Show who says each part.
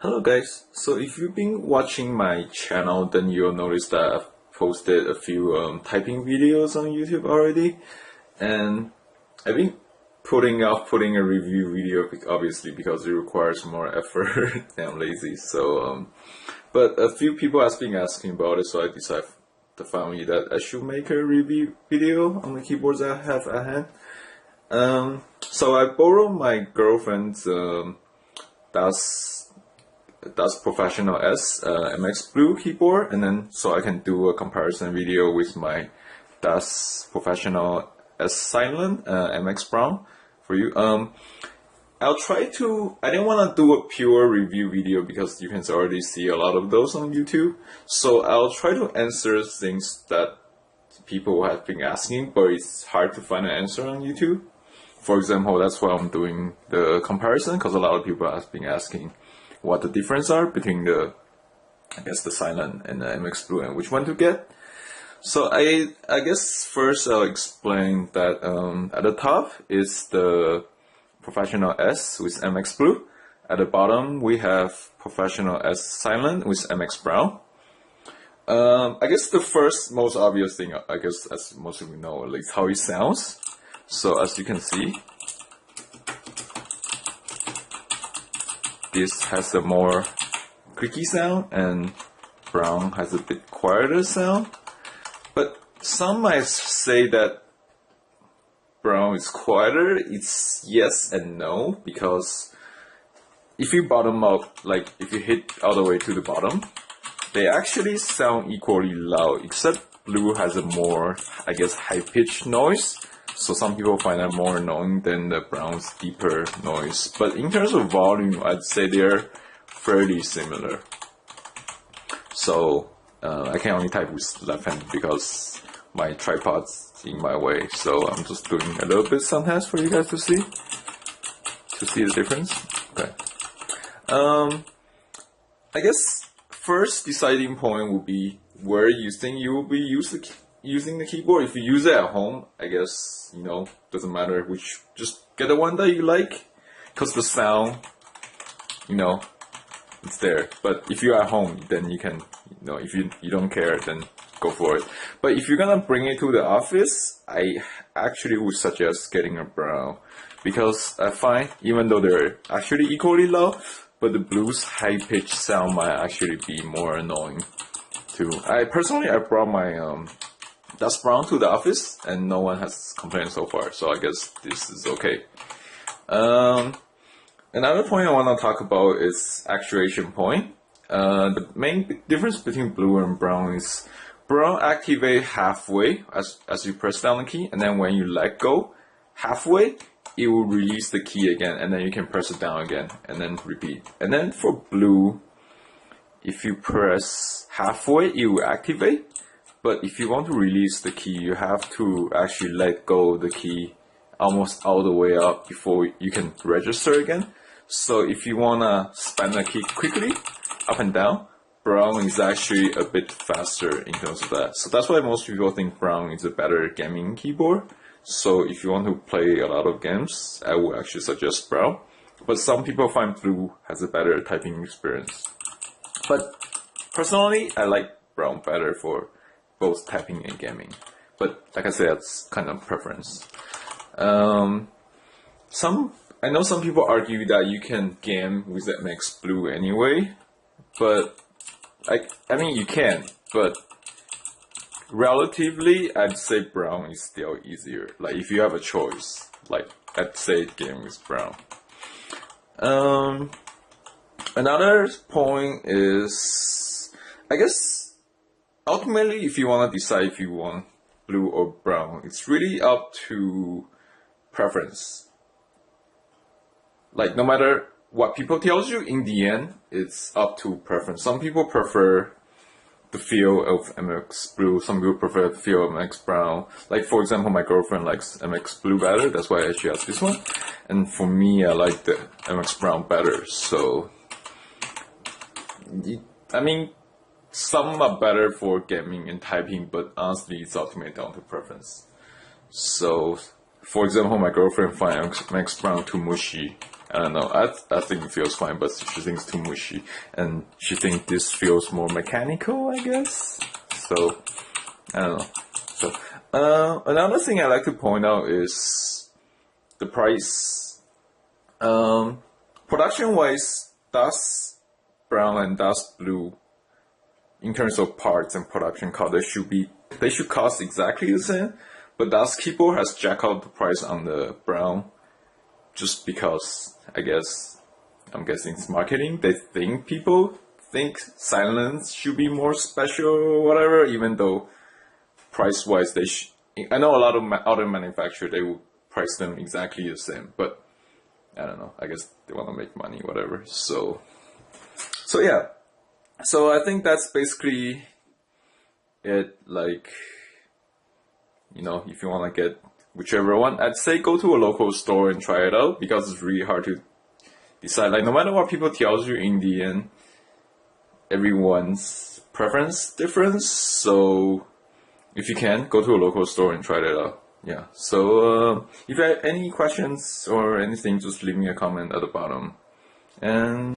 Speaker 1: Hello guys, so if you've been watching my channel, then you'll notice that I've posted a few typing videos on YouTube already, and I've been putting a review video obviously because it requires more effort and I'm lazy. But a few people have been asking about it, so I decided finally that I should make a review video on the keyboards I have at hand. So I borrowed my girlfriend's Das Professional S MX Blue keyboard, and then so I can do a comparison video with my Das Professional S Silent MX Brown for you. I'll try to. I didn't want to do a pure review video because you can already see a lot of those on YouTube. So I'll try to answer things that people have been asking, but it's hard to find an answer on YouTube. For example, that's why I'm doing the comparison, because a lot of people have been asking what the difference are between the Silent and the MX Blue and which one to get. So I guess first I'll explain that at the top is the Professional S with MX Blue. At the bottom we have Professional S Silent with MX Brown. I guess the first most obvious thing, I guess as most of you know, is how it sounds. So as you can see, this has a more clicky sound and Brown has a bit quieter sound. But some might say that Brown is quieter. It's yes and no, because if you bottom up, like if you hit all the way to the bottom, they actually sound equally loud, except Blue has a more, I guess, high-pitched noise. So some people find that more annoying than the Brown's deeper noise. But in terms of volume, I'd say they're fairly similar. So I can only type with left hand because my tripod's in my way. So I'm just doing a little bit sometimes for you guys to see the difference. Okay. I guess first deciding point would be where you think you will be using the keyboard. If you use it at home, I guess, doesn't matter which, just get the one that you like, because the sound, it's there. But if you're at home, then you can, if you don't care, then go for it. But if you're gonna bring it to the office, I actually would suggest getting a Brown, because I find, even though they're actually equally loud, but the Blue's high-pitched sound might actually be more annoying too. I brought my Das Brown to the office, and no one has complained so far, so I guess this is okay. Another point I want to talk about is actuation point. The main difference between Blue and Brown is Brown activate halfway as you press down the key, and then when you let go halfway, it will release the key again, and then you can press it down again, and then repeat. And then for Blue, if you press halfway, it will activate. But if you want to release the key, you have to actually let go of the key almost all the way up before you can register again. So if you want to span the key quickly, up and down, Brown is actually a bit faster in terms of that. So that's why most people think Brown is a better gaming keyboard. So if you want to play a lot of games, I would actually suggest Brown. But some people find Blue has a better typing experience. But personally, I like Brown better for both typing and gaming. But like I said, that's kind of preference. I know some people argue that you can game with the MX Blue anyway, but I mean you can, but relatively I'd say Brown is still easier. Like if you have a choice, like I'd say game with Brown. Another point is, I guess, ultimately, if you want to decide if you want Blue or Brown, it's really up to preference. Like, no matter what people tells you, in the end, it's up to preference. Some people prefer the feel of MX Blue, some people prefer the feel of MX Brown. Like, for example, my girlfriend likes MX Blue better, that's why she has this one. And for me, I like the MX Brown better, so I mean, some are better for gaming and typing, but honestly, it's ultimately down to preference. So, for example, my girlfriend finds MX Brown too mushy, I don't know. I think it feels fine, but she thinks too mushy, and she thinks this feels more mechanical, I guess. So I don't know. So another thing I like to point out is the price. Production wise, dust brown and dust blue, in terms of parts and production cost, they should cost exactly the same. But dust keyboard has jacked out the price on the brown, just because I'm guessing it's marketing. They think people think silence should be more special or whatever, even though price wise I know a lot of other manufacturers, they will price them exactly the same, but I don't know, I guess they want to make money, whatever. So yeah, so I think that's basically it. Like, you know, if you want to get whichever one, I'd say go to a local store and try it out, because it's really hard to decide. Like, no matter what people tells you, in the end, everyone's preference difference. So if you can, go to a local store and try that out. Yeah. So if you have any questions or anything, just leave me a comment at the bottom. And